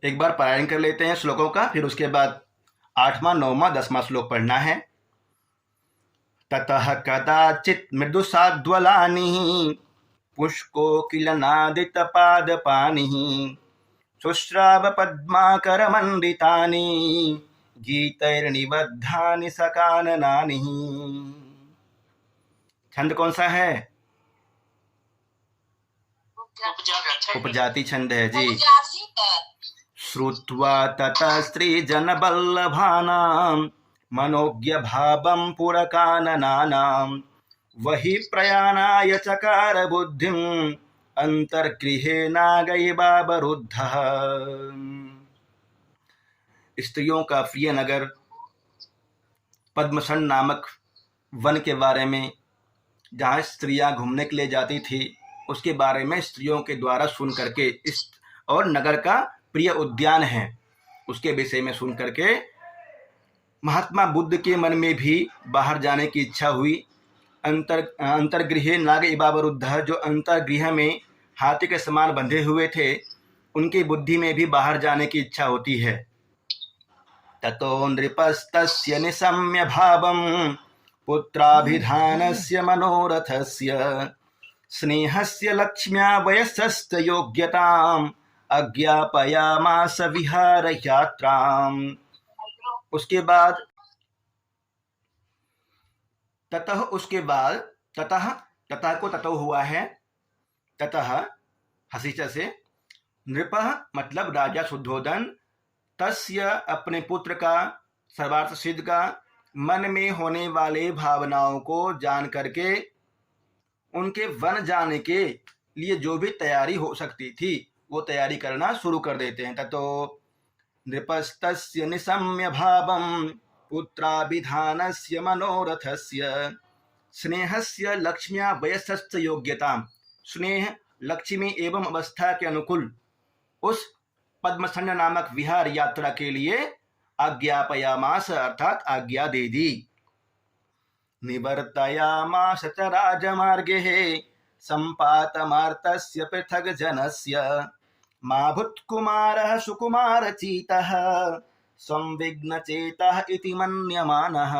एक बार पारायण कर लेते हैं श्लोकों का, फिर उसके बाद 8वां 9वां 10वां श्लोक पढ़ना है। ततः कदाचित् मृदुसाद्वलानिः पुष्कोकिलनादितपादपानिः शुश्राव पद्माकरमण्डितानि गीतैर्निबद्धानि सकाननानि। छंद कौन सा है? उपजाति छंद है जी। श्रुत्वा ततः स्त्रीजनबल्लभानां मनोज्ञ भावं पुरकाननानां वही प्रयाणाय चकार बुद्धिं अंतर्गृहेनागैवावरुद्धः। स्त्रियों का प्रिय नगर पद्मसन नामक वन के बारे में, जहाँ स्त्रियां घूमने के लिए जाती थी, उसके बारे में स्त्रियों के द्वारा सुन करके, इस और नगर का प्रिय उद्यान है उसके विषय में सुन करके महात्मा बुद्ध के मन में भी बाहर जाने की इच्छा हुई। अंतर्गृहे नाग इवावरुद्ध, जो अंतर्गृह में हाथी के समान बंधे हुए थे, उनकी बुद्धि में भी बाहर जाने की इच्छा होती है। ततो नृपस्तस्य निशम्य भावं पुत्राभिधानस्य मनोरथस्य स्नेहस्य लक्ष्म्या वयस्यस्त योग्यताम् अज्ञापयामास विहार यात्राम्। उसके बाद ततः, उसके बाद ततः, ततः को ततो हुआ है, ततः हसीचा से, नृपः मतलब राजा शुद्धोधन, तस्य अपने पुत्र का, सर्वार्थ सिद्ध का, मन में होने वाले भावनाओं को जान करके उनके वन जाने के लिए जो भी तैयारी हो सकती थी वो तैयारी करना शुरू कर देते हैं। ततो नृपस्तस्य निशम्य भावं पुत्राभिधानस्य मनोरथस्य स्नेहस्य लक्ष्म्या वयस्यश्च योग्यताम्। स्नेह, लक्ष्मी एवं अवस्था के अनुकूल उस पद्मसंड नामक विहार यात्रा के लिए आज्ञापयामास अर्थात आज्ञा दे दी। निवर्तयामास च राजमार्गे सम्पातमार्तस्य पृथग् जनस्य माभूत्कुमारः सुकुमारचीतः संविघ्नचेतः इति मन्यमानः।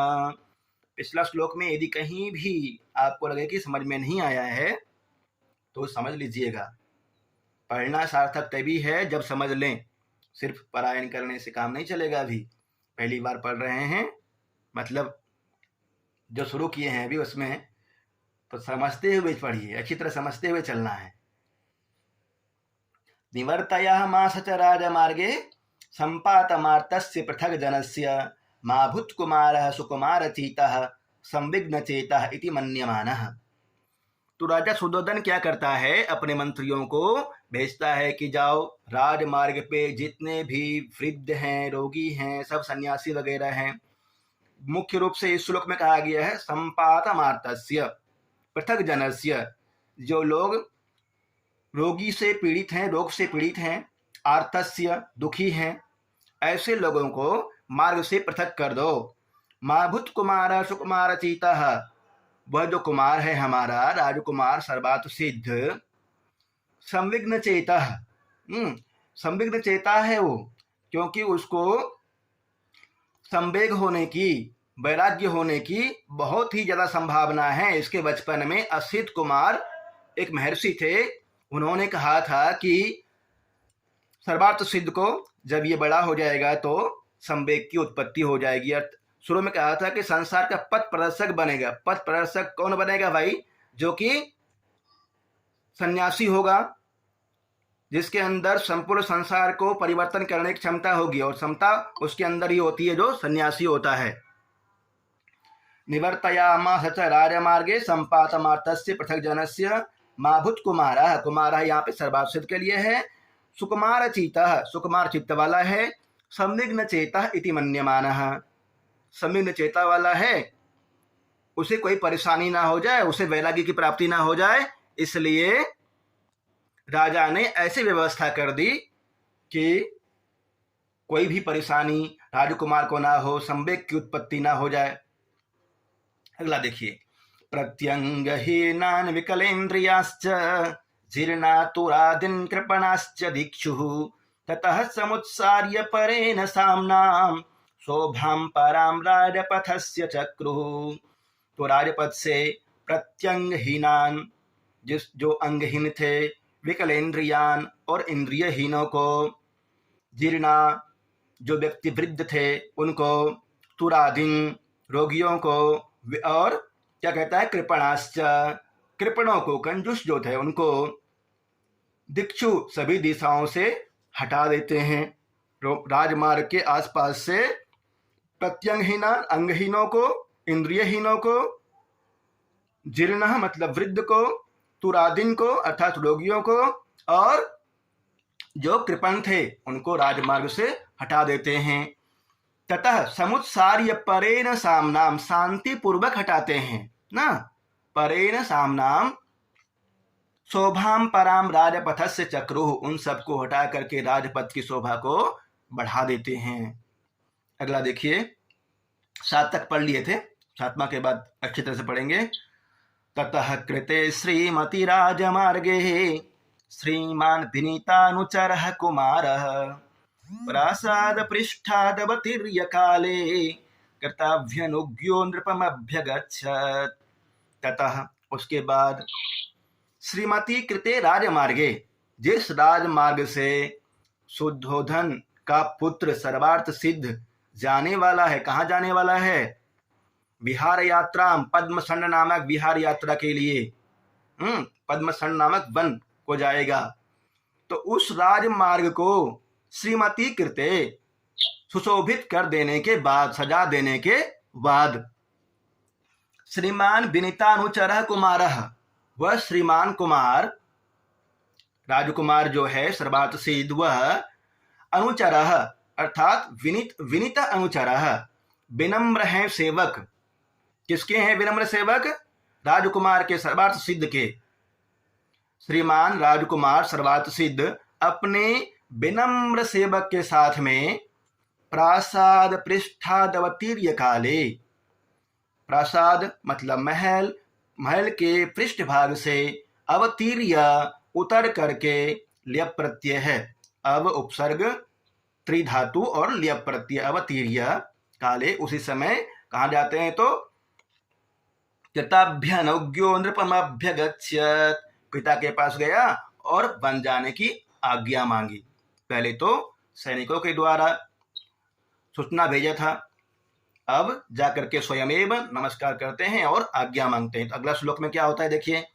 पिछला श्लोक में यदि कहीं भी आपको लगे कि समझ में नहीं आया है तो समझ लीजिएगा। पढ़ना सार्थक तभी है जब समझ लें, सिर्फ पारायण करने से काम नहीं चलेगा। अभी पहली बार पढ़ रहे हैं, मतलब जो शुरू किए हैं अभी, उसमें तो समझते हुए पढ़िए, अच्छी तरह समझते हुए चलना है। निवर्तयामास च राजमार्गे सम्पातमार्तस्य पृथग् जनस्य माभूत्कुमारः सुकुमारचीतः संविघ्नचेतः इति मन्यमानः। तो राजा शुद्धोधन क्या करता है, अपने मंत्रियों को भेजता है कि जाओ राजमार्ग पे जितने भी वृद्ध हैं, रोगी हैं, सब सन्यासी वगैरह हैं। मुख्य रूप से इस श्लोक में कहा गया है सम्पातमार्तस्य पृथग् जनस्य, जो लोग रोगी से पीड़ित हैं, रोग से पीड़ित हैं, आर्तस्य दुखी हैं, ऐसे लोगों को मार्ग से पृथक कर दो। माभूत कुमार सुकुमार चीतः, वह जो कुमार है हमारा राजकुमार सर्वार्थ सिद्ध, संविघ्न चेतः, संविघ्न चेता है वो, क्योंकि उसको संवेग होने की, वैराग्य होने की बहुत ही ज्यादा संभावना है। इसके बचपन में असित कुमार एक महर्षि थे, उन्होंने कहा था कि सर्वार्थ सिद्ध को जब ये बड़ा हो जाएगा तो संवेग की उत्पत्ति हो जाएगी। शुरू में कहा था कि संसार का पथ प्रदर्शक बनेगा। पथ प्रदर्शक कौन बनेगा भाई? जो कि सन्यासी होगा, जिसके अंदर संपूर्ण संसार को परिवर्तन करने की क्षमता होगी, और क्षमता उसके अंदर ही होती है जो सन्यासी होता है। निवर्तयामास च राजमार्गे सम्पातमार्तस्य पृथग् जनस्य माभूत कुमारः, कुमारः यहाँ पे सर्वार्थ सिद्ध के लिए है। सुकुमार चीतः, सुकुमार चित्त वाला है। संविघ्न चेतः इति मन्यमानः, संविघ्न चेता वाला है, उसे कोई परेशानी ना हो जाए, उसे वैराग्य की प्राप्ति ना हो जाए, इसलिए राजा ने ऐसी व्यवस्था कर दी कि कोई भी परेशानी राजकुमार को ना हो, संवेग की उत्पत्ति ना हो जाए। अगला देखिए, प्रत्यंगहीनान् विकलेन्द्रियाश्च जीर्णातुरादीन् कृपणाश्च दिक्षुः ततः समुत्सार्य परेण साम्नां शोभां परां राजपथस्य चक्रुः। तो राजपथ से प्रत्यंगहीनान, जो अंगहीन थे, विकलेंद्रियान और इंद्रियहीनों को, जीर्णा जो व्यक्ति वृद्ध थे उनको, तुरादीन रोगियों को, और क्या कहता है कृपणाश्च कृपणों को, कंजूस जो थे उनको, दिक्षु सभी दिशाओं से हटा देते हैं। राजमार्ग के आसपास से प्रत्यंगहीना अंगहीनों को, इंद्रियहीनों को, जीर्ण मतलब वृद्ध को, तुरादीन को अर्थात रोगियों को, और जो कृपण थे उनको राजमार्ग से हटा देते हैं। ततः समुत्सार्य परेण सामनाम, शांति पूर्वक हटाते हैं ना, परेण सामनाम शोभाम पराम राजपथस्य चक्रुः, उन सबको हटा करके राजपथ की शोभा को बढ़ा देते हैं। अगला देखिए, 7 तक पढ़ लिए थे, 7वां के बाद अच्छी तरह से पढ़ेंगे। ततः कृते श्रीमती राजमार्गे श्रीमान विनीतानुचरः कुमारः प्रासाद पृष्ठादवतीर्य काले कर्तव्यनुज्ञो नृपमभ्यगच्छत्। ततः उसके बाद श्रीमती कृते राजमार्गे, जिस राजमार्ग से शुद्धोधन का पुत्र सर्वार्थ सिद्ध जाने वाला है, कहाँ जाने वाला है, विहार यात्रा, पद्मसंड नामक विहार यात्रा के लिए, पद्मसंड नामक वन को जाएगा। तो उस राजमार्ग को श्रीमती कृते सुशोभित कर देने के बाद, सजा देने के बाद, श्रीमान विनीतानुचरः कुमारः, वह श्रीमान कुमार, राजकुमार जो है सर्वार्थ सिद्ध, वह अनुचरः अर्थात विनीत अनुचरः, विनम्र है सेवक। किसके हैं विनम्र सेवक? राजकुमार के, सर्वार्थ सिद्ध के। श्रीमान राजकुमार सर्वार्थ सिद्ध अपने विनम्र सेवक के साथ में प्रासाद पृष्ठादवतीर्य काले, प्रासाद मतलब महल, महल के पृष्ठ भाग से अवतीर्य उतर करके, ल्यप प्रत्यय है, अव उपसर्ग त्रिधातु और ल्यप प्रत्यय, अवतीर्य काले, उसी समय कहाँ जाते हैं तो कृताभ्यनुज्ञो नृपमभ्यगच्छत्, पिता के पास गया और बन जाने की आज्ञा मांगी। पहले तो सैनिकों के द्वारा सूचना भेजा था, अब जाकर के स्वयमेव नमस्कार करते हैं और आज्ञा मांगते हैं। तो अगला श्लोक में क्या होता है देखिए,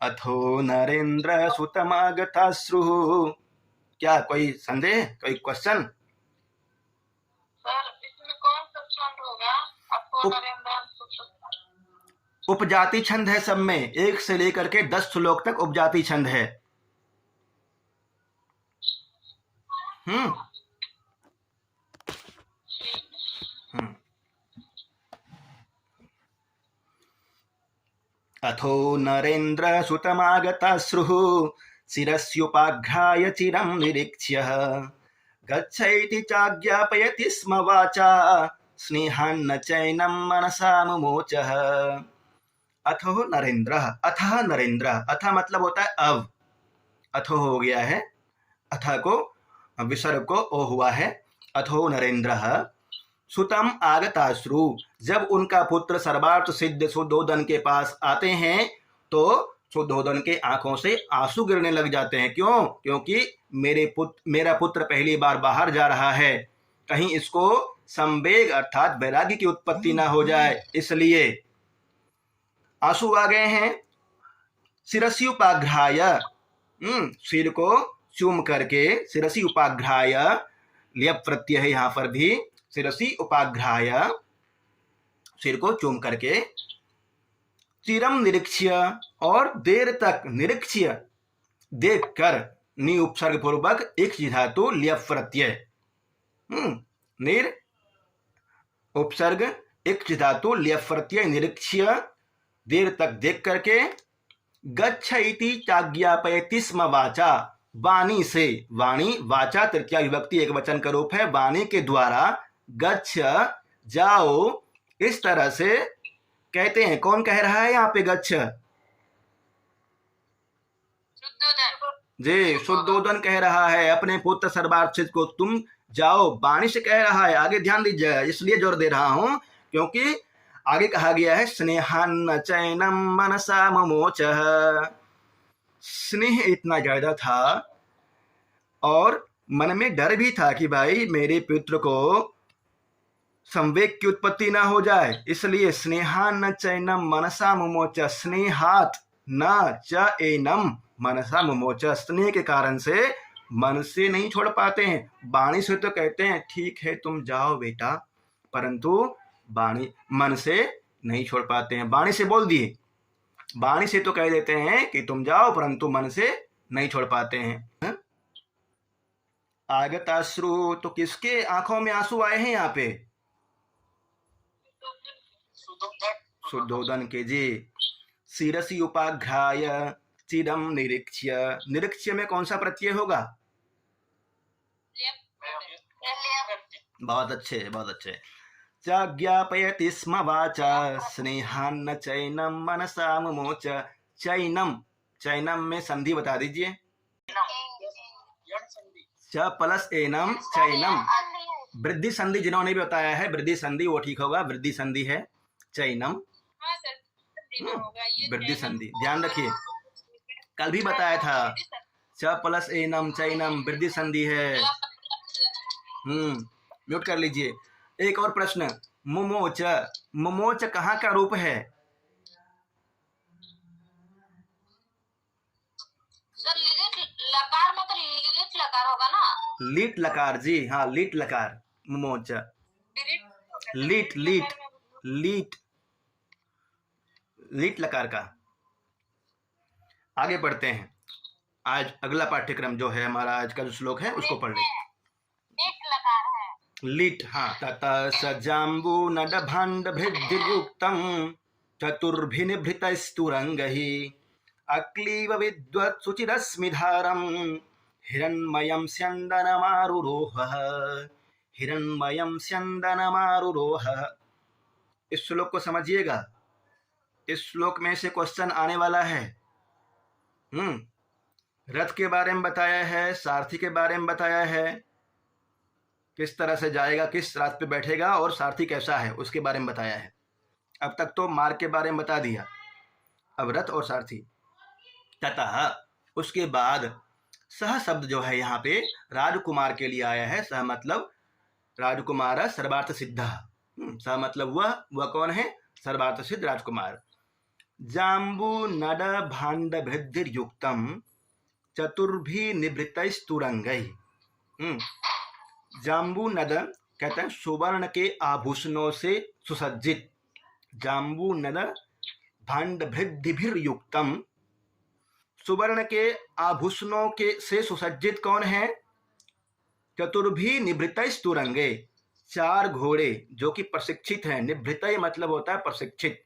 अथो नरेंद्र सुतमागताश्रुः। क्या कोई संदेह, कोई क्वेश्चन? सर इसमें कौन सा छंद होगा? अथो नरेंद्र उपजाति छंद है, सब में 1 से लेकर के 10 श्लोक तक उपजाति छंद है। अथो नरेंद्र सुतमागताश्रुः शिरस्युपाघ्राय चिरं निरीक्ष्य गच्छैति चाज्ञापयति स्म वाचा स्नेहान्न चैनं मनसा मुमोचः। अथो नरेंद्र, अथः नरेंद्र, अथ मतलब होता है अब, अथो हो गया है, अथ को विसर्ग को ओ हुआ है। अथो नरेंद्र सुतम आगताश्रु, जब उनका पुत्र सर्वार्थ सिद्ध शुद्धोधन के पास आते हैं तो शुद्धोधन के आंखों से आंसू गिरने लग जाते हैं। क्यों? क्योंकि मेरा पुत्र पहली बार बाहर जा रहा है, कहीं इसको संवेग अर्थात वैराग्य की उत्पत्ति ना हो जाए, इसलिए आंसू आ गए हैं। शिरसी उपाघ्राय, सिर को चूम करके, शिरसी उपाघ्राय, ल्यप प्रत्यय है यहाँ पर भी, शिरसी उपाघ्राय, सिर को चूम करके, चिरम निरीक्ष्य, और देर तक, निरीक्ष्य देख कर, नि उपसर्ग पूर्वक एक धातु ल्यप प्रत्यय, निर उपसर्ग एक धातु ल्यप प्रत्यय, निरीक्ष्य देर तक देख करके, गच्छैति चाज्ञापयति स्म वाचा, वाणी से, वाणी वाचा तृतीया विभक्ति एक वचन का रूप है, वाणी के द्वारा, गच्छ जाओ, इस तरह से कहते हैं। कौन कह रहा है यहाँ पे गच्छ? जी शुद्धोदन कह रहा है अपने पुत्र सर्वार्थित को तुम जाओ, वाणी से कह रहा है। आगे ध्यान दीजिए, इसलिए जोर दे रहा हूं क्योंकि आगे कहा गया है स्नेहान्न चैनम मनसा ममोच। स्नेह इतना ज्यादा था और मन में डर भी था कि भाई मेरे पुत्र को संवेग की उत्पत्ति ना हो जाए, इसलिए स्नेहान्न चैनम मनसा मुमोच, स्नेहात न च एनम मनसा मुमोच, स्नेह के कारण से मन से नहीं छोड़ पाते हैं। वाणी से तो कहते हैं ठीक है तुम जाओ बेटा, परंतु वाणी मन से नहीं छोड़ पाते हैं। वाणी से बोल दिए, वाणी से तो कह देते हैं कि तुम जाओ, परंतु मन से नहीं छोड़ पाते हैं। आगताश्रु, तो किसके आंखों में आंसू आए हैं यहाँ पे? शुद्धोदन के जी। शिरसी उपाघ्राय चिरम निरीक्ष्य, निरीक्ष्य में कौन सा प्रत्यय होगा? बहुत अच्छे बहुत अच्छे। च ज्ञापयति स्म वाचा स्नेहान्न चैनम मनसा मुमोच। चैनम, चैनम में संधि बता दीजिए। च प्लस एनम चैनम, वृद्धि संधि जिन्होंने भी बताया है वृद्धि संधि वो ठीक होगा, वृद्धि संधि है चैनम, वृद्धि संधि ध्यान रखिए, कल भी बताया था च प्लस एनम चैनम वृद्धि संधि है। म्यूट कर लीजिए। एक और प्रश्न, मुमोच, मुमोच कहाँ का रूप है? सर लकार में तो लीट लकार होगा ना? लीट लकार जी, हाँ लीट लकार, मुमोच लीट लीट लीट लीट लकार का। आगे पढ़ते हैं, आज अगला पाठ्यक्रम जो है हमारा आज का जो श्लोक है उसको पढ़ लें। लीट, हाँ। ततः स जाम्बू नड भाण्ड भिद्युक्तं चतुर्भिनिभृतस्तुरंगैः अक्लीव विद्वत् सुचिरस्मिधारं हिरण्मयं स्यन्दनमारुरोहः, हिरण्मयं स्यन्दनमारुरोहः। इस श्लोक को समझिएगा, इस श्लोक में से क्वेश्चन आने वाला है। रथ के बारे में बताया है, सारथी के बारे में बताया है, किस तरह से जाएगा, किस रात पे बैठेगा और सारथी कैसा है उसके बारे में बताया है। अब तक तो मार्ग के बारे में बता दिया, अब रथ और सारथी। ततः, उसके बाद सह शब्द जो है यहाँ पे राजकुमार के लिए आया है। सह मतलब राजकुमार सर्वार्थ सिद्ध, सह मतलब वह कौन है? सर्वार्थ सिद्ध राजकुमार। जाम्बू नड भाण्ड भृद्युक्तम चतुर्भि निवृत्तस्तुरंगैः। जाम्बू नद कहते हैं सुवर्ण के आभूषणों से सुसज्जित। जाम्बू नद भाण्ड भृद्युक्तम, सुवर्ण के आभूषणों के से सुसज्जित कौन है? चतुर्भि निवृत्तस्तुरंगे, चार घोड़े जो कि प्रशिक्षित हैं। निवृत्त मतलब होता है प्रशिक्षित।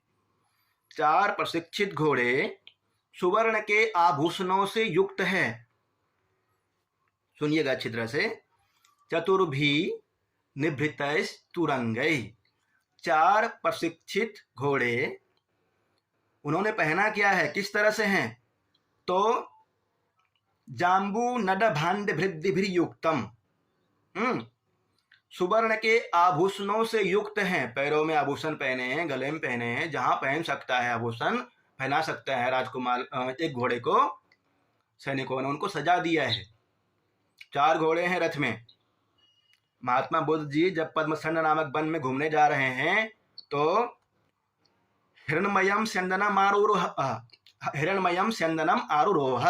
चार प्रशिक्षित घोड़े सुवर्ण के आभूषणों से युक्त है। सुनिएगा अच्छी तरह से। चतुर्भि निभृतस्तुरंगैः, चार प्रशिक्षित घोड़े, उन्होंने पहना क्या है, किस तरह से हैं? तो जाम्बू नड भाण्ड भृद्युक्तम, सुवर्ण के आभूषणों से युक्त हैं। पैरों में आभूषण पहने हैं, गले में पहने हैं, जहां पहन सकता है आभूषण पहना सकता है राजकुमार। एक घोड़े को सैनिकों ने उनको सजा दिया है। चार घोड़े हैं रथ में। महात्मा बुद्ध जी जब पद्मसंड नामक वन में घूमने जा रहे हैं तो हिरण्मयम स्यंदनम आरुरोह, हिरण्मयम स्यंदनम आरुरोह,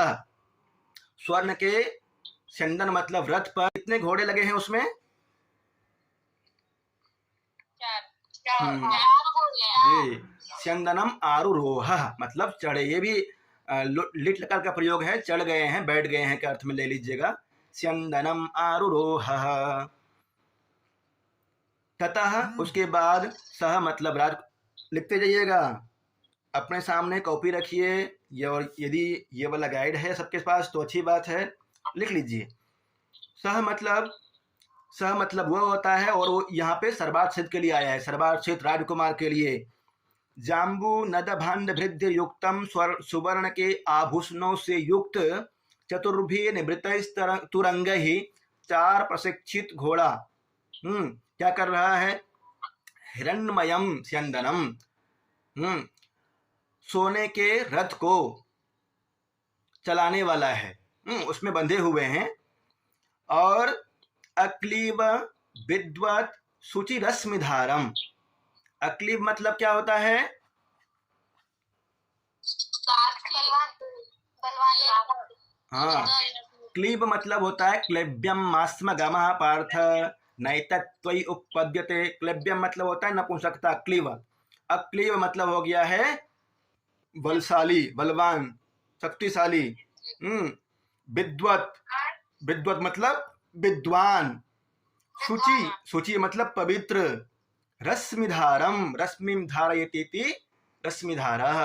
स्वर्ण के स्यंदन मतलब रथ पर कितने घोड़े लगे हैं उसमें? जी, स्यंदनम आरुरोह मतलब चढ़े। ये भी लिट लकार का प्रयोग है, चढ़ गए हैं, बैठ गए हैं के अर्थ में ले लीजिएगा। स्यंदनम आरुरोह। ततः, उसके बाद, सह मतलब राज, लिखते जाइएगा। अपने सामने कॉपी रखिए, और यदि ये वाला गाइड है सबके पास तो अच्छी बात है, लिख लीजिए। सह मतलब वह होता है, और वो यहाँ पे सर्वार्थ सिद्ध के लिए आया है, सर्वार्थ सिद्ध राजकुमार के लिए। जाम्बू नद भाण्ड भृद्युक्तम, सुवर्ण के आभूषणों से युक्त चतुर्भी निवृत तुरंग ही, 4 प्रशिक्षित घोड़ा क्या कर रहा है? हिरण्मयम स्यंदनम, सोने के रथ को चलाने वाला है, उसमें बंधे हुए हैं। और अक्लीब विद्वत शुचि रश्मिधारम, अक्लीब मतलब क्या होता है? हाँ, क्लीब मतलब होता है क्लेब्यम मास्म गमः पार्थ नैतत्वयि उपपद्यते। क्लेब्यम मतलब होता है नपुंसकता, क्लीब। अक्लीब मतलब हो गया है बलशाली, बलवान, शक्तिशाली। विद्वत, विद्वत मतलब विद्वान। शुचि, शुचि मतलब पवित्र। रश्मिधारम, रश्मिम धारयतीति रश्मिधारः।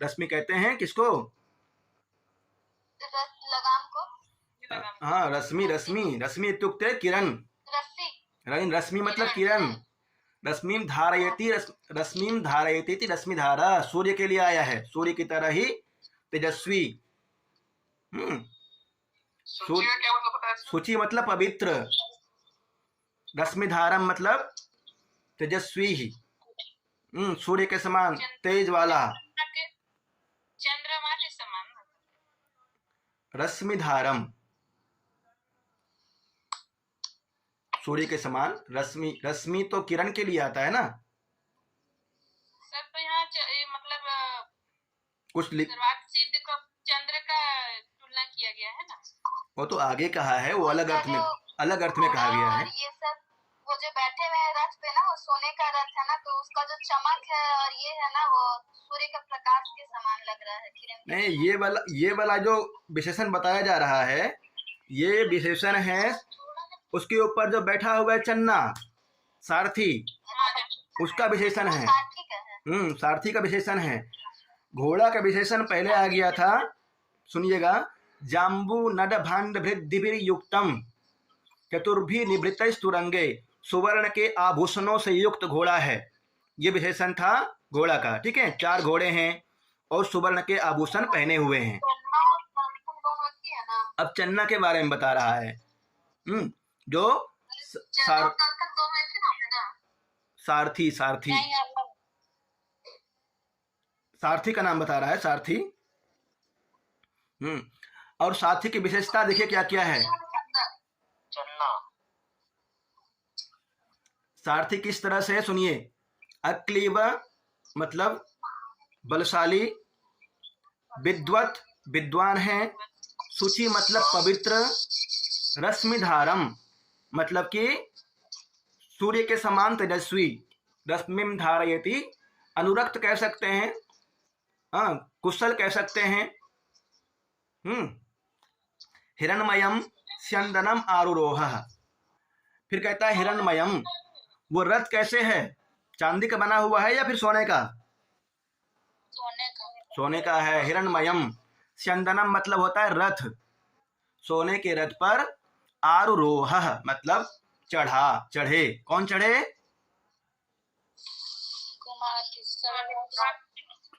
रश्मि कहते हैं किसको? लगाम को। हाँ, रश्मि, रश्मि, रश्मि इत्युक्ते किरण। रश्मि मतलब किरण। रश्मिम धारयति, रश्मिम धारयति रश्मिधारा, सूर्य के लिए आया है, सूर्य की तरह ही तेजस्वी। शुचि मतलब पवित्र, रश्मिधारम मतलब तेजस्वी ही, सूर्य के समान तेज वाला। चंद्रमा के समान रश्मिधारम, सूर्य के समान। रश्मि, रश्मि तो किरण के लिए आता है ना सर। तो यहाँ मतलब कुछ सिद्ध को चंद्र का तुलना किया गया है ना। वो तो आगे कहा है, वो अलग अर्थ में, अलग अर्थ में कहा गया है। ये सब वो जो बैठे हुए हैं रथ पे ना, वो सोने का रथ है ना, तो उसका जो चमक है और ये है ना, वो सूर्य का प्रकाश के समान लग रहा है, किरण। नहीं, ये वाला जो विशेषण बताया जा रहा है, ये विशेषण है उसके ऊपर जो बैठा हुआ है चन्ना, सारथी, उसका विशेषण है। सारथी का विशेषण है। घोड़ा का विशेषण पहले आ गया था, सुनिएगा। जाम्बू नड भांड भृद्धिभिर युक्तम चतुर्भी निवृत तुरंगे, सुवर्ण के आभूषणों से युक्त घोड़ा है, ये विशेषण था घोड़ा का। ठीक है, 4 घोड़े हैं और सुवर्ण के आभूषण पहने हुए हैं। अब चन्ना के बारे में बता रहा है, जो सारथी, सारथी, सारथी का नाम बता रहा है, सारथी। और सारथी की विशेषता देखिए क्या क्या है। सारथी किस तरह से, सुनिए। अक्लीब मतलब बलशाली, विद्वत विद्वान है, शुचि मतलब पवित्र, रश्मिधारम मतलब कि सूर्य के समान तेजस्वी, रश्मिम धारयति अनुरक्त कह सकते हैं, कुशल कह सकते हैं। हिरण्मयम स्यंदनम आरुरोह, फिर कहता है हिरण्मयम, वो रथ कैसे है? चांदी का बना हुआ है या फिर सोने का? सोने का है। हिरण्मयम, स्यंदनम मतलब होता है रथ, सोने के रथ पर आरुरोह मतलब चढ़ा, चढ़े। कौन चढ़े?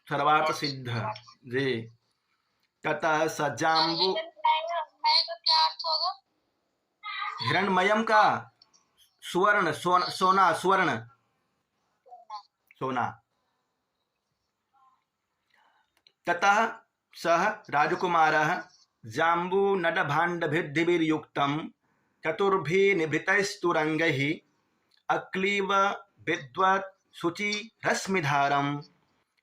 सर्वार्थ सिद्ध जी। ततः स जाम्बू, हिरण्मयम का सुवर्ण, सोना, सुवर्ण, सोना। ततः सह राजकुमारः जाम्बू नड भांड भिद्धिभिर्युक्तम चतुर्भिः निभृतैस्तुरंगैः अक्लीब विद्वत् शुचि रश्मिधारम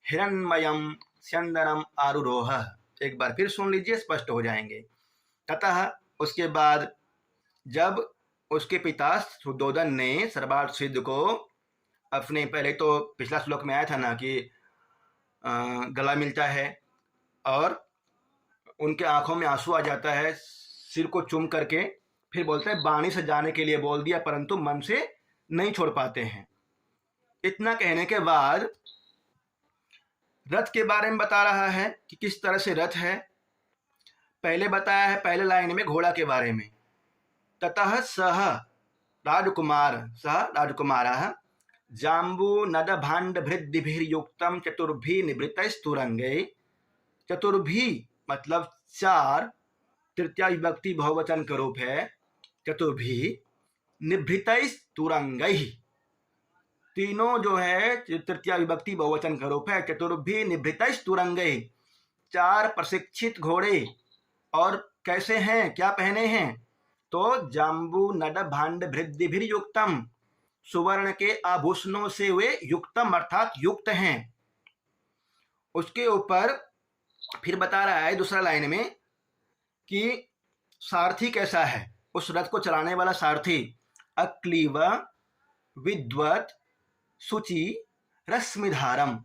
हिरण्मयम स्यंदनम आरुरोह। एक बार फिर सुन लीजिए, स्पष्ट हो जाएंगे। ततः उसके बाद जब उसके पिता सुद्धोधन ने सर्वार्थ सिद्ध को अपने, पहले तो पिछला श्लोक में आया था ना कि गला मिलता है और उनके आंखों में आंसू आ जाता है, सिर को चूम करके फिर बोलते हैं वाणी से जाने के लिए बोल दिया, परंतु मन से नहीं छोड़ पाते हैं। इतना कहने के बाद रथ के बारे में बता रहा है कि किस तरह से रथ है। पहले बताया है पहले लाइन में घोड़ा के बारे में। ततः सह राजकुमार, सह राजकुमारः जाम्बू नद भांड भृद्धिभिर्युक्तम चतुर्भी निवृतैस्तुरंगे। चतुर्भी मतलब 4 तृतीया विभक्ति बहुवचन का रूप है चतुर्भी निभृतैः तुरंगैः। तीनों जो है तृतीया विभक्ति बहुवचन का रूप है चतुर्भी निभृतैः तुरंगैः। चार प्रशिक्षित घोड़े, और कैसे हैं, क्या पहने हैं, तो जाम्बू नड भांड भृद्धिभिर युक्तम, सुवर्ण के आभूषणों से वे युक्तम अर्थात युक्त हैं। उसके ऊपर फिर बता रहा है दूसरा लाइन में कि सारथी कैसा है, उस रथ को चलाने वाला सारथी अक्लीव विद्वत शुचि रश्मिधारम।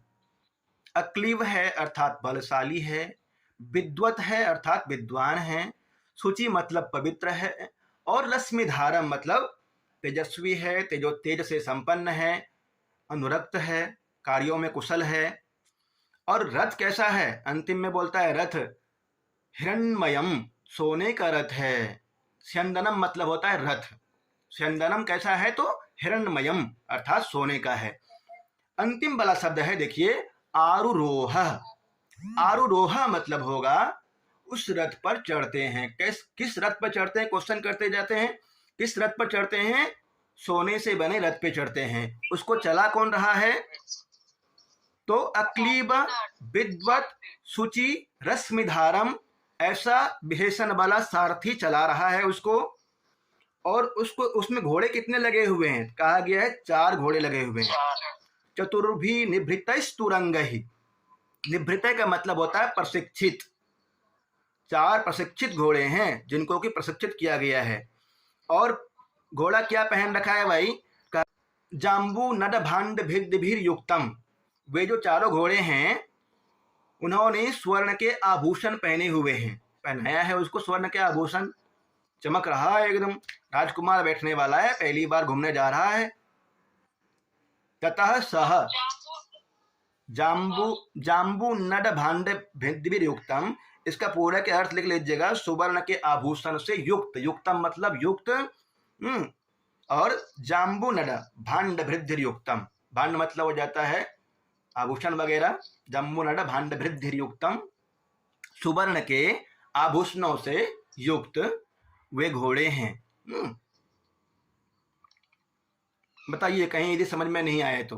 अक्लीव है अर्थात बलशाली है, विद्वत है अर्थात विद्वान है, शुचि मतलब पवित्र है, और रश्मिधारम मतलब तेजस्वी है, तेज से संपन्न है, अनुरक्त है, कार्यों में कुशल है। और रथ कैसा है, अंतिम में बोलता है रथ हिरण्मयम, सोने का रथ है। स्यंदनम मतलब होता है रथ, स्यंदनम कैसा है तो हिरण्मयम अर्थात सोने का है। अंतिम वाला शब्द है देखिए आरुरोह। आरुरोह मतलब होगा उस रथ पर चढ़ते हैं। किस रथ पर चढ़ते हैं, क्वेश्चन करते जाते हैं, किस रथ पर चढ़ते हैं, सोने से बने रथ पे चढ़ते हैं। उसको चला कौन रहा है, तो अक्लीब विद्वत शुचि रश्मिधारम, ऐसा विशेषण वाला सारथी चला रहा है उसको। और उसको उसमें घोड़े कितने लगे हुए हैं, कहा गया है 4 घोड़े लगे हुए हैं। चतुर्भी निभृतैः तुरंगैः, निभृतय का मतलब होता है प्रशिक्षित। 4 प्रशिक्षित घोड़े हैं जिनको कि प्रशिक्षित किया गया है। और घोड़ा क्या पहन रखा है भाई, जाम्बू नड भांड भिद्धिभिर युक्तम, वे जो चारों घोड़े हैं उन्होंने स्वर्ण के आभूषण पहने हुए हैं, पहनाया है उसको स्वर्ण के आभूषण, चमक रहा है एकदम, राजकुमार बैठने वाला है, पहली बार घूमने जा रहा है। ततः सह जाम्बू नड भांड भिद्धिभिर युक्तम, इसका पूरा के अर्थ लिख लीजिएगा सुवर्ण के आभूषण से युक्त, युक्तम मतलब युक्त, और जाम्बू नड भांड भृद्धिर युक्तम, भांड मतलब हो जाता है आभूषण वगैरह, जाम्बू नड भांड भृद्धिर युक्तम, सुवर्ण के आभूषणों से युक्त वे घोड़े हैं। बताइए कहीं यदि समझ में नहीं आए तो।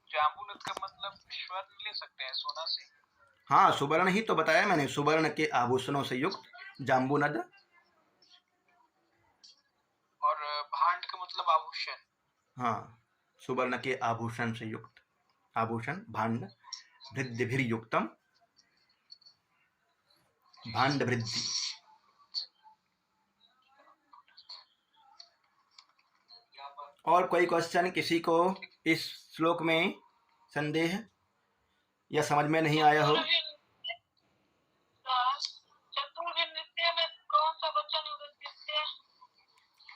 जाम्बूनद का मतलब स्वर्ण ले सकते हैं, सोना से। हाँ सुवर्ण ही तो बताया मैंने, सुवर्ण के आभूषणों से युक्त जाम्बूनद। और भांड का मतलब आभूषण। हाँ सुवर्ण के आभूषण से युक्त, आभूषण भांड भृद्धिभिर युक्तम, भांड वृद्धि। और कोई क्वेश्चन किसी को इस श्लोक में संदेह या समझ में नहीं आया हो?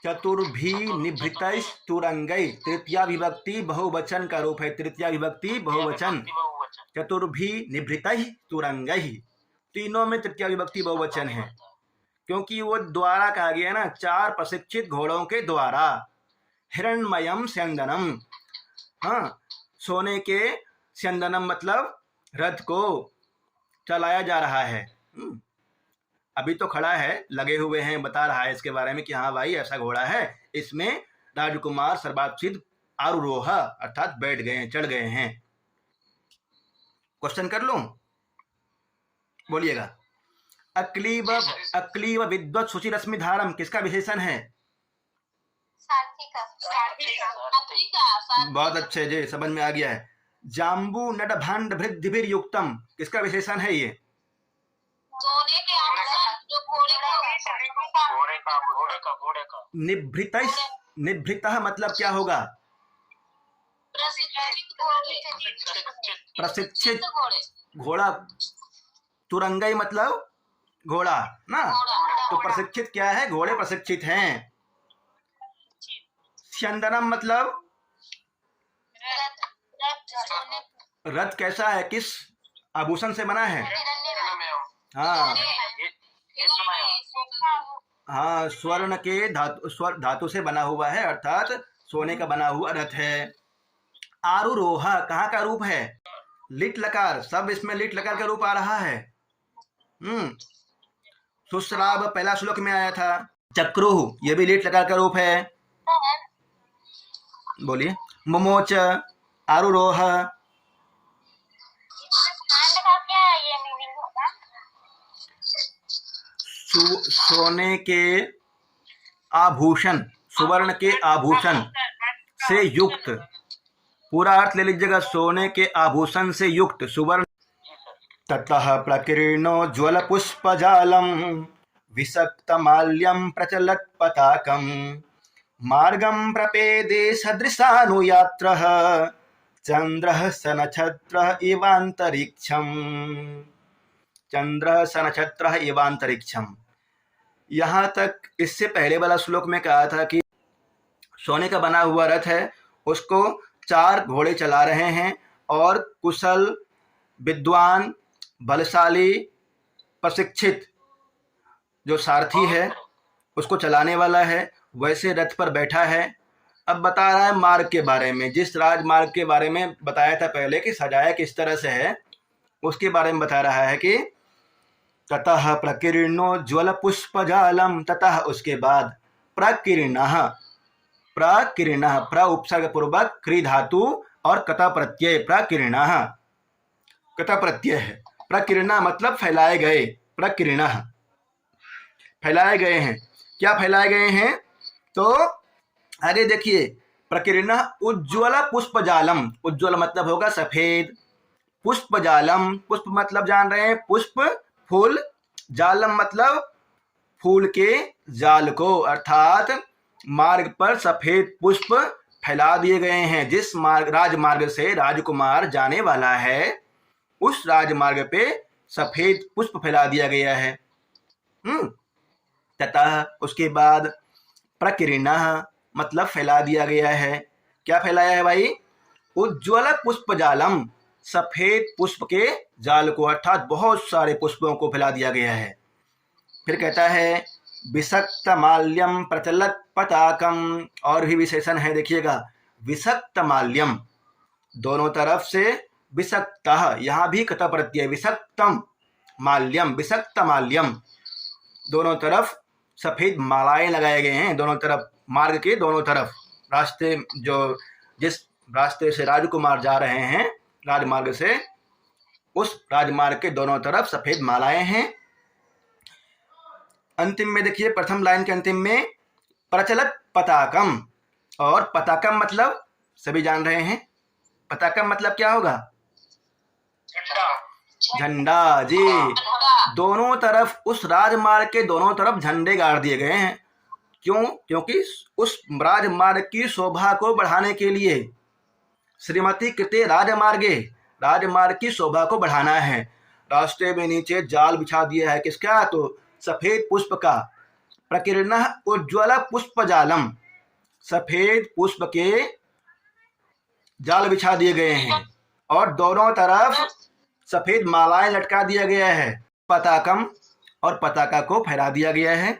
चतुर्भी निभृतैः तुरंगैः, तृतीया विभक्ति बहुवचन का रूप है, तृतीया विभक्ति बहुवचन। चतुर्भी निभृतैः तुरंगैः, तीनों में तृतीया विभक्ति बहुवचन है, क्योंकि वो द्वारा कहा गया ना, 4 प्रशिक्षित घोड़ों के द्वारा। हिरण्मयम स्यंदनम, हाँ सोने के स्यंदनम मतलब रथ को चलाया जा रहा है। अभी तो खड़ा है, लगे हुए हैं, बता रहा है इसके बारे में कि हाँ भाई ऐसा घोड़ा है, इसमें राजकुमार सर्वाक्षित आरुरोह अर्थात बैठ गए हैं, चढ़ गए हैं। क्वेश्चन कर लूं, बोलिएगा। अक्लीव विद्वत शुचि रश्मिधारम किसका विशेषण है? बहुत अच्छे जी, समझ में आ गया है। जाम्बू नड भांड भृद्धिभिर युक्तम किसका विशेषण है? ये सोने के आभूषण जो घोड़े का निभृतः मतलब क्या होगा? प्रशिक्षित घोड़ा। तुरंगई मतलब घोड़ा ना, तो प्रशिक्षित क्या है? घोड़े प्रशिक्षित हैं। स्यंदनम मतलब रथ कैसा है, किस आभूषण से बना है? हाँ हाँ स्वर्ण के धातु से बना हुआ है, अर्थात सोने का बना हुआ रथ है। आरुरोह कहाँ का रूप है? लिट लकार, सब इसमें लिट लकार का रूप आ रहा है। सुश्राव पहला श्लोक में आया था। चक्रुः ये भी लिट लकार का रूप है। बोलिए। मुमोच, आरुरोह, खंड का क्या ये मीनिंग होगा? सोने के आभूषण, सुवर्ण के आभूषण से युक्त, पूरा अर्थ ले लीजिएगा, सोने के आभूषण से युक्त सुवर्ण। ततः प्रकीर्णो ज्वलपुष्पजालं विसक्तमाल्यं प्रचलत् पताकं मार्गं प्रपेदे सदृशानुयात्रः चन्द्रः सनक्षत्रः इवान्तरिक्षम्। चंद्र सनक्षत्र एवांतरिक्षम। यहाँ तक इससे पहले वाला श्लोक में कहा था कि सोने का बना हुआ रथ है, उसको 4 घोड़े चला रहे हैं और कुशल, विद्वान, बलशाली, प्रशिक्षित जो सारथी है उसको चलाने वाला है, वैसे रथ पर बैठा है। अब बता रहा है मार्ग के बारे में, जिस राजमार्ग के बारे में बताया था पहले कि सजाया किस तरह से है, उसके बारे में बता रहा है कि ततः प्रकीर्णो ज्वलपुष्पजालम, ततः उसके बाद प्रकीर्णः, प्रकीर्णः प्र उपसर्ग पूर्वक क्री धातु और कता प्रत्यय, प्रकीर्णः कता प्रत्यय है। प्रकीर्णः मतलब फैलाए गए, प्रकीर्णः फैलाए गए हैं। क्या फैलाए गए हैं? तो आगे देखिए, प्रकीर्णः उज्ज्वल पुष्पजालम, उज्ज्वल मतलब होगा सफेद, पुष्पजालम, पुष्प मतलब जान रहे हैं पुष्प फूल, जालम मतलब फूल के जाल को, अर्थात मार्ग पर सफेद पुष्प फैला दिए गए हैं। जिस मार्ग राजमार्ग से राजकुमार जाने वाला है उस राजमार्ग पे सफेद पुष्प फैला दिया गया है। तथा उसके बाद प्रकीर्णः मतलब फैला दिया गया है। क्या फैलाया है भाई? उज्ज्वल पुष्पजालम, सफेद पुष्प के जाल को, अर्थात बहुत सारे पुष्पों को फैला दिया गया है। फिर कहता है विसक्त माल्यम प्रचलत पताकम, और भी विशेषण है देखिएगा, विसक्त माल्यम दोनों तरफ से, विसक्त यहाँ भी कता प्रत्यय, विसक्तम माल्यम, विसक्त माल्यम दोनों तरफ सफेद मालाएं लगाए गए हैं, दोनों तरफ, मार्ग के दोनों तरफ, रास्ते जो जिस रास्ते से राजकुमार जा रहे हैं राजमार्ग से, उस राजमार्ग के दोनों तरफ सफेद मालाएं हैं। अंतिम में देखिए, प्रथम लाइन के अंतिम में प्रचलत पताकम, और पताकम मतलब सभी जान रहे हैं, पताकम मतलब क्या होगा? झंडा जी। दोनों तरफ, उस राजमार्ग के दोनों तरफ झंडे गाड़ दिए गए हैं। क्यों? क्योंकि उस राजमार्ग की शोभा को बढ़ाने के लिए, श्रीमती कृते राजमार्गे, राजमार्ग की शोभा को बढ़ाना है। रास्ते में नीचे जाल बिछा दिया है, किसका? तो सफेद पुष्प का। प्रकीर्णः उज्ज्वल पुष्प जालम, सफेद पुष्प के जाल बिछा दिए गए हैं और दोनों तरफ सफेद मालाएं लटका दिया गया है। पताकम, और पताका को फहरा दिया गया है।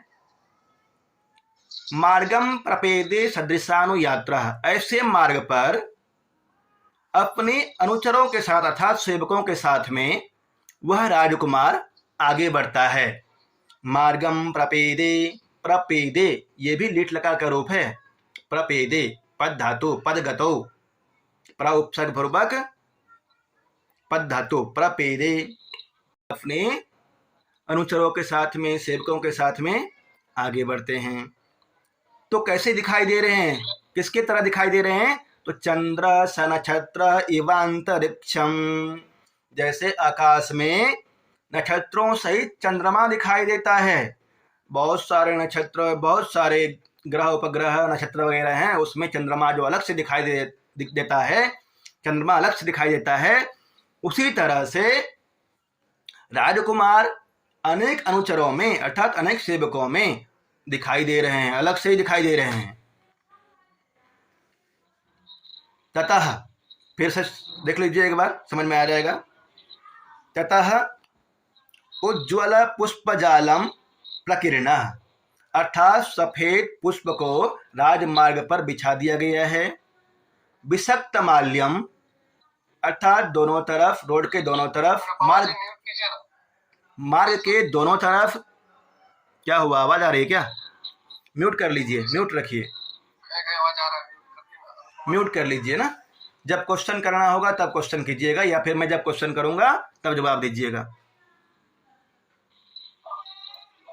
मार्गम प्रपेदे सदृशानुयात्रा, ऐसे मार्ग पर अपने अनुचरों के साथ अर्थात सेवकों के साथ में वह राजकुमार आगे बढ़ता है। मार्गम प्रपेदे, प्रपेदे ये भी लिट लकार का रूप है। प्रपेदे पद धातु, पदगतो, प्र उपसर्ग पूर्वक पद धातु, प्रपेदे अपने अनुचरों के साथ में, सेवकों के साथ में आगे बढ़ते हैं। तो कैसे दिखाई दे रहे हैं? किसके तरह दिखाई दे रहे हैं? तो चंद्र सनक्षत्र इवांतरिक्षम, जैसे आकाश में नक्षत्रों सहित चंद्रमा दिखाई देता है। बहुत सारे नक्षत्र, बहुत सारे ग्रह उपग्रह नक्षत्र वगैरह हैं, उसमें चंद्रमा जो अलग से दिखाई देता है, चंद्रमा अलग से दिखाई देता है, उसी तरह से राजकुमार अनेक अनुचरों में अर्थात अनेक सेवकों में दिखाई दे रहे हैं, अलग से ही दिखाई दे रहे हैं। ततः, फिर से देख लीजिए एक बार, समझ में आ जाएगा। ततः उज्ज्वल पुष्पजालम प्रकीर्णः, अर्थात सफेद पुष्प को राजमार्ग पर बिछा दिया गया है। विसक्त माल्यम, अर्थात दोनों तरफ, रोड के दोनों तरफ, आवाज म्यूट कीजिए ना। मार्ग के दोनों तरफ। क्या हुआ, आवाज आ रही है क्या? म्यूट कर लीजिए, म्यूट रखिए, आवाज आ रहा है, म्यूट कर लीजिए ना। जब क्वेश्चन करना होगा तब क्वेश्चन कीजिएगा, या फिर मैं जब क्वेश्चन करूंगा तब जवाब दीजिएगा।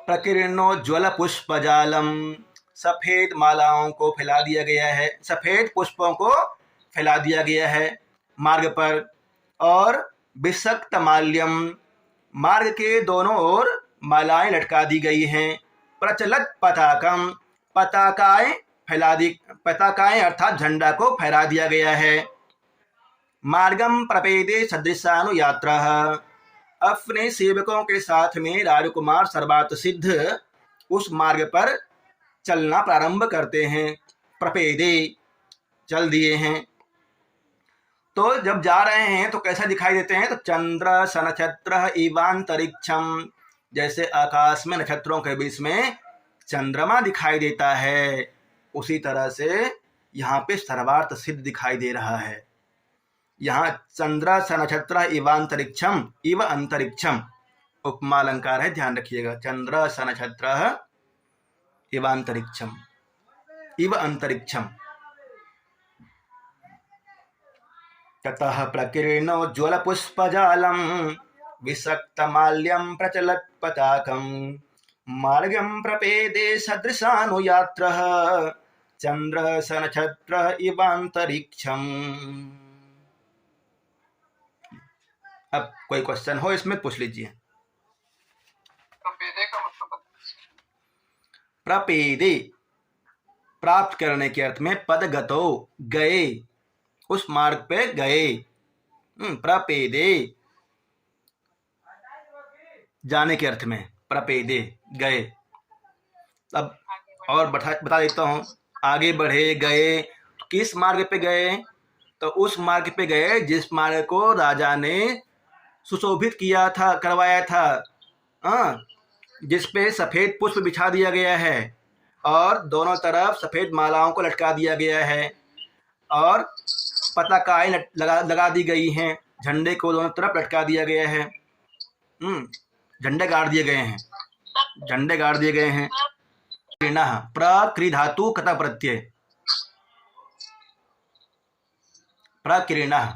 प्रकीर्णोज्ज्वल पुष्पजालम, सफेद मालाओं को फैला दिया गया है, सफेद पुष्पों को फैला दिया गया है मार्ग पर। और विषक्त माल्यम, मार्ग के दोनों ओर मालाएं लटका दी गई हैं। प्रचलत पताकम, पताकाएं फैला दी, पताकाएं अर्थात झंडा को फहरा दिया गया है। मार्गम प्रपेदे सदृशानुयात्रः, अपने सेवकों के साथ में राजकुमार सर्वार्थ सिद्ध उस मार्ग पर चलना प्रारंभ करते हैं। प्रपेदे, चल दिए हैं। तो जब जा रहे हैं तो कैसा दिखाई देते हैं? तो चंद्र सनक्षत्र इवांतरिक्षम, जैसे आकाश में नक्षत्रों के बीच में चंद्रमा दिखाई देता है, उसी तरह से यहाँ पे सर्वार्थ सिद्ध दिखाई दे रहा है। यहाँ चंद्र सनक्षत्र इवांतरिक्षम, इव अंतरिक्षम उपमा अलंकार है, ध्यान रखिएगा। चंद्र सनक्षत्र इवांतरिक्षम, इव अंतरिक्षम। ततः प्रकीर्णोज्ज्वल पुष्पजालम विषक्तमाल्यम प्रचलत् पताकम मार्गम प्रपेदे सदृशानुयात्रः चंद्र सनक्षत्र इवांतरिक्षम। अब कोई क्वेश्चन हो इसमें पूछ लीजिए। प्रपेदे का मतलब प्रपेदे, प्राप्त करने के अर्थ में, पदगतो, गए, उस मार्ग पे गए। प्रपेदे, जाने के अर्थ में, प्रपेदे, गए। अब और बता देता हूं, आगे बढ़े, गए, किस मार्ग पे गए? तो उस मार्ग पे गए जिस मार्ग को राजा ने सुशोभित किया था, करवाया था, जिस पे सफेद पुष्प बिछा दिया गया है और दोनों तरफ सफेद मालाओं को लटका दिया गया है और पताकाएं लगा दी गई हैं, झंडे को दोनों तरफ लटका दिया गया है। झंडे गाड़ दिए गए हैं, झंडे गाड़ दिए गए हैं। प्रकृ धातु कथा प्रत्यय, प्रकीर्णः,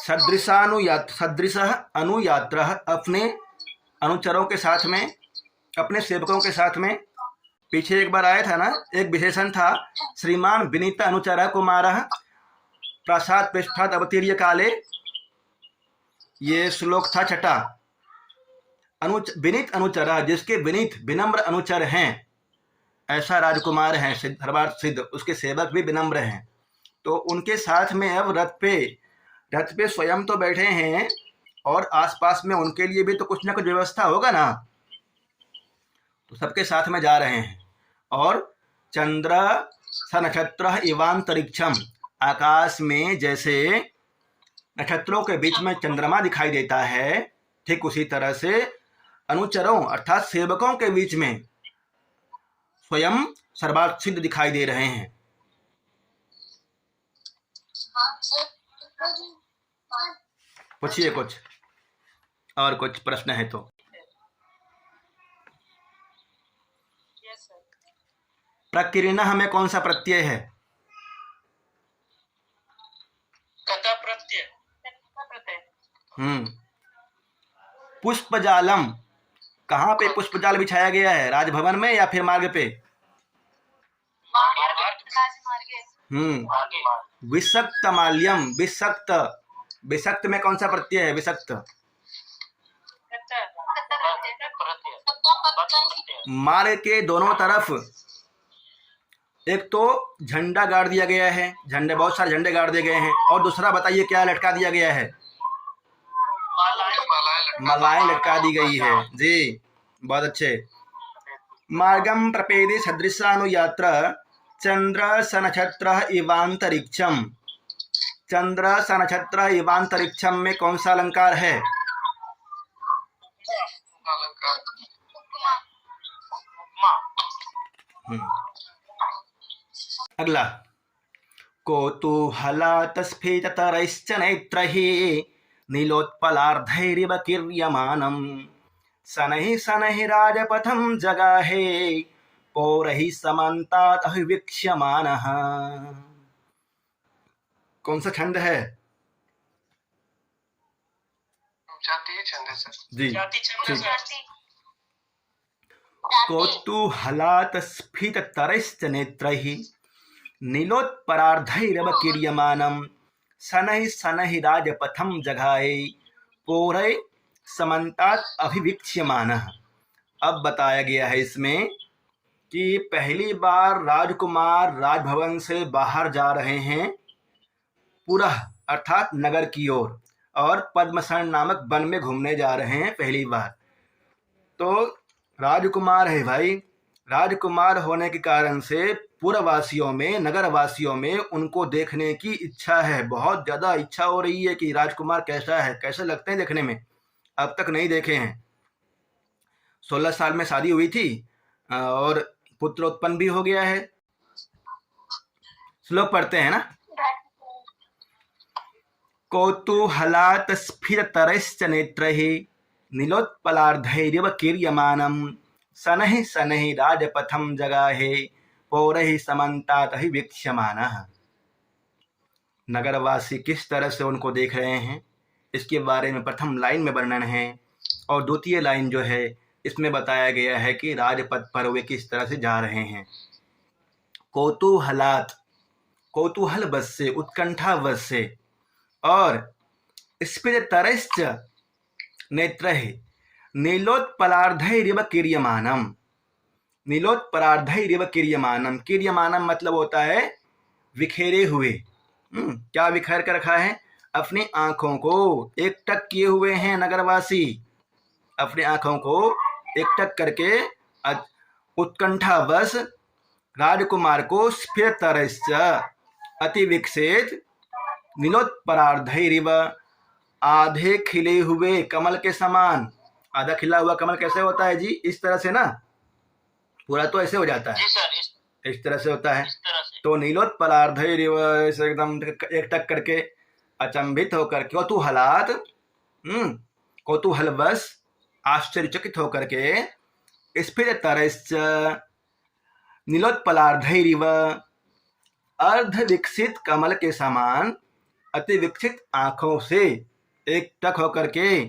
सदृशानुयात्र सदृशः अनुयात्रः, अपने अनुचरों के साथ में, अपने सेवकों के साथ में। पीछे एक बार आया था ना, एक विशेषण था, श्रीमान विनीत अनुचरः कुमारः प्रासाद पृष्ठात् अवतीर्य काले। ये श्लोक था छठा। विनीत अनुचरः, जिसके विनीत विनम्र अनुचर हैं, ऐसा राजकुमार है सर्वार्थ सिद्ध, उसके सेवक भी विनम्र हैं। तो उनके साथ में अब रथ पे स्वयं तो बैठे हैं और आसपास में उनके लिए भी तो कुछ ना कुछ व्यवस्था होगा ना, तो सबके साथ में जा रहे हैं। और चंद्र सनक्षत्र इवांतरिक्षम, आकाश में जैसे नक्षत्रों के बीच में चंद्रमा दिखाई देता है, ठीक उसी तरह से अनुचरों अर्थात सेवकों के बीच में स्वयं सर्वार्थ सिद्ध दिखाई दे रहे हैं। पूछिए कुछ और, कुछ प्रश्न है तो। प्रकीर्णः में कौन सा प्रत्यय है? कथा प्रत्यय। पुष्पजालम, कहाँ पे पुष्पजाल बिछाया गया है? राजभवन में या फिर मार्ग पे? विषक्त माल्यम, विषक्त, विषक्त में कौन सा प्रत्यय है? विषक्त, मार्ग के दोनों तरफ एक तो झंडा गाड़ दिया गया है, झंडे, बहुत सारे झंडे गाड़ दिए गए हैं, और दूसरा बताइए क्या लटका दिया गया है? मालाएं लटका दी गई है जी, बहुत अच्छे। मार्गम प्रपेदे सदृशानुयात्र चंद्र सनक्षत्र इवांतरिक्षम, चंद्र सनक्षत्र इवांतरिक्षम में कौन सा अलंकार है? अगला, कौतूहलातस्फीततरैश्च नेत्रैः नीलोत्पलार्धैरिव कीर्यमानं शनैः शनैः राजपथं जगाहे पौरैः समान्तात् अभिवीक्ष्यमानः। कौन सा छंद है? जाति छंद है सर। जी, जाति छंद ठीक। सर। कौतूहलातस्फीततरैश्च नेत्रैः नीलोत्पलार्धैरिव कीर्यमानं शनैः शनैः राजपथं जगाहे पौरैः समान्तात् अभिवीक्ष्यमानः। अब बताया गया है इसमें कि पहली बार राजकुमार राजभवन से बाहर जा रहे हैं पुरह अर्थात नगर की ओर, और पद्मसरण नामक वन में घूमने जा रहे हैं पहली बार। तो राजकुमार है भाई, राजकुमार होने के कारण से पुरवासियों में, नगरवासियों में उनको देखने की इच्छा है, बहुत ज़्यादा इच्छा हो रही है कि राजकुमार कैसा है, कैसे लगते हैं देखने में, अब तक नहीं देखे हैं। 16 साल में शादी हुई थी और पुत्र उत्पन्न भी हो गया है। श्लोक पढ़ते हैं ना। कौतूहलात् स्फीततरैश्च नेत्रैः नीलोत्पलार्धैरिव कीर्यमानं शनैः शनैः राजपथं जगाहे पौरैः समान्तात् अभिवीक्ष्यमानः। नगरवासी किस तरह से उनको देख रहे हैं इसके बारे में प्रथम लाइन में वर्णन है, और द्वितीय लाइन जो है इसमें बताया गया है कि राजपथ पर वे किस तरह से जा रहे हैं। कौतूहलात्, कौतूहल बस से, उत्कंठा बस से, और स्फीततरैश्च नेत्रैः नीलोत्पलार्धैरिव कीर्यमानं। नीलोत्पलार्धैरिव कीर्यमानं, कीर्यमानं मतलब होता है बिखेरे हुए। क्या बिखेर कर रखा है? अपनी आंखों को एकटक किए हुए हैं नगरवासी, अपनी आंखों को एकटक करके उत्कंठावश राजकुमार को स्फीततरैश्च अति विकसित नीलोत्पलार्धैरिव आधे खिले हुए कमल के समान। आधा खिला हुआ कमल कैसे होता है जी? इस तरह से ना, पूरा तो ऐसे हो जाता है, जी सर, इस तरह से होता है। इस तरह से। तो नीलोत्पलार्धैरिव ऐसे एकदम एकटक करके, अचंभित होकर, कौतूहलात्, कौतूहलवश, आश्चर्यचकित होकर के, स्फीततरैश्च नीलोत्पलार्धैरिव अर्ध विकसित कमल के समान, अति विकसित आंखों से एकटक होकर के,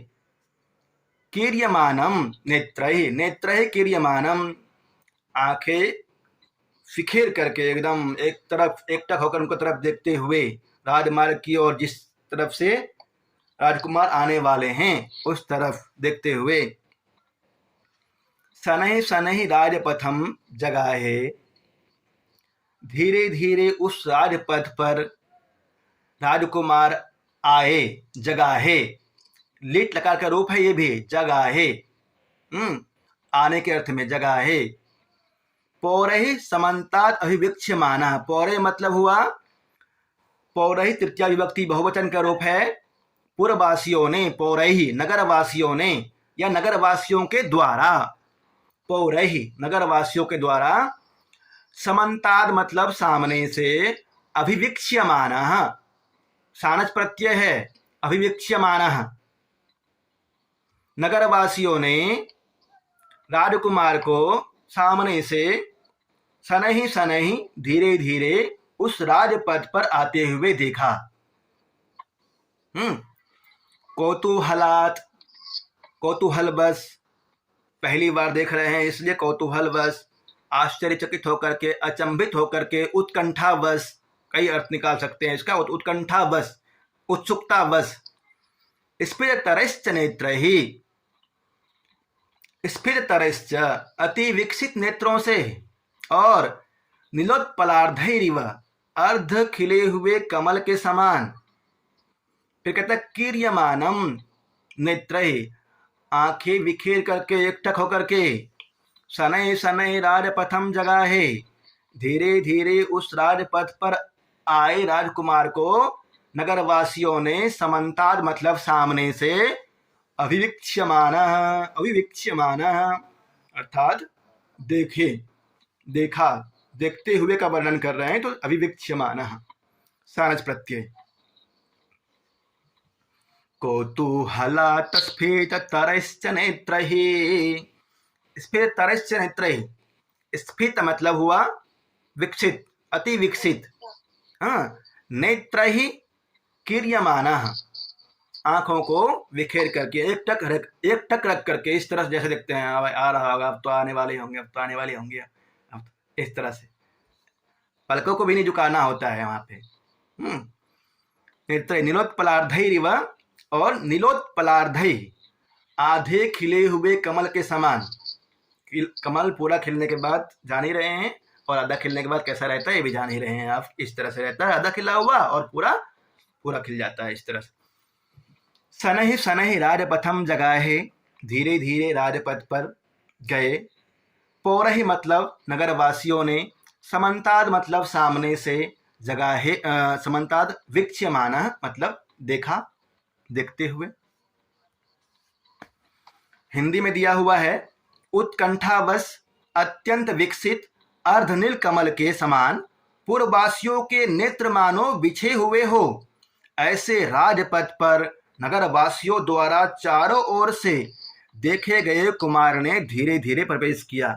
कीर्यमानम नेत्रैः, नेत्रैः कीर्यमानम, आंखें फिखेर करके एकदम एक तरफ एकटक होकर उनको तरफ देखते हुए, राजमार्ग की ओर जिस तरफ से राजकुमार आने वाले हैं उस तरफ देखते हुए, शनैः शनैः राजपथम जगाहे, धीरे धीरे उस राजपथ पर राजकुमार आए, जगाहे, लिट लकार का रूप है ये भी, जगाहे, आने के अर्थ में जगाहे। पौरैः समान्तात् अभिवीक्ष्यमानः, पौरैः मतलब हुआ, पौरैः तृतीया विभक्ति बहुवचन का रूप है। पुरवासियों ने, पौरैः नगरवासियों ने, या नगरवासियों के द्वारा, पौरैः नगरवासियों के द्वारा, समान्तात् मतलब सामने से, अभिवीक्ष्यमानः सानच प्रत्यय है, अभिवीक्ष्यमानः, नगरवासियों ने राजकुमार को सामने से, शनैः शनैः धीरे धीरे उस राजपथ पर आते हुए देखा। कौतूहलात्, कौतूहल बस, पहली बार देख रहे हैं इसलिए कौतूहल बस, आश्चर्यचकित होकर के, अचंभित होकर के, उत्कंठा बस, कई अर्थ निकाल सकते हैं इसका, उत्कंठा बस, उत्सुकता बस। स्फीततरैश्च नेत्रैः, स्फीततरैश्च अति विकसित नेत्रों से, और नीलोत्पलार्धैरिव अर्ध खिले हुए कमल के समान। फिर कहता है कीर्यमानम नेत्रैः, आंखें बिखेर करके, एकटक होकर के, शनैः शनैः राजपथम जगाहे, धीरे धीरे उस राजपथ पर आए राजकुमार को नगरवासियों ने समान्तात् मतलब सामने से, अभिवीक्ष्यमानः, अभिवीक्ष्यमानः अर्थात देखे, देखा, देखते हुए का वर्णन कर रहे हैं, तो अभिवीक्ष्यमानः सानच प्रत्यय। कौतूहलात् स्फीततरश्च नेत्रैः, स्फीततरश्च नेत्रैः, स्फीत मतलब हुआ विकसित, अति विकसित, हाँ, नेत्रैः कीर्यमानः, आंखों को विखेर करके एक टक रख करके, इस तरह से जैसे देखते हैं आ रहा होगा, अब तो आने वाले होंगे, अब तो आने वाले होंगे, अब इस तरह से पलकों को भी नहीं झुकाना होता है वहां पे। नेत्र नीलोत्पलार्धैरिव, और नीलोत्पलार्धै, आधे खिले हुए कमल के समान। कमल पूरा खिलने के बाद जान ही रहे हैं, और आधा खिलने के बाद कैसा रहता है ये भी जान ही रहे हैं आप। इस तरह से रहता है, आधा खिला हुआ और पूरा खिल जाता है इस तरह से। सनहि सनहि राजपथम जगाहे, धीरे धीरे राजपथ पर गए। पौरहि मतलब नगरवासियों ने, समन्ताद मतलब सामने से, जगाहे समन्ताद वीक्ष्यमानः मतलब देखा, देखते हुए। हिंदी में दिया हुआ है, उत्कंठावश अत्यंत विकसित अर्धनील कमल के समान पूर्ववासियों के नेत्र मानो बिछे हुए हो, ऐसे राजपथ पर नगरवासियों द्वारा चारों ओर से देखे गए कुमार ने धीरे धीरे प्रवेश किया।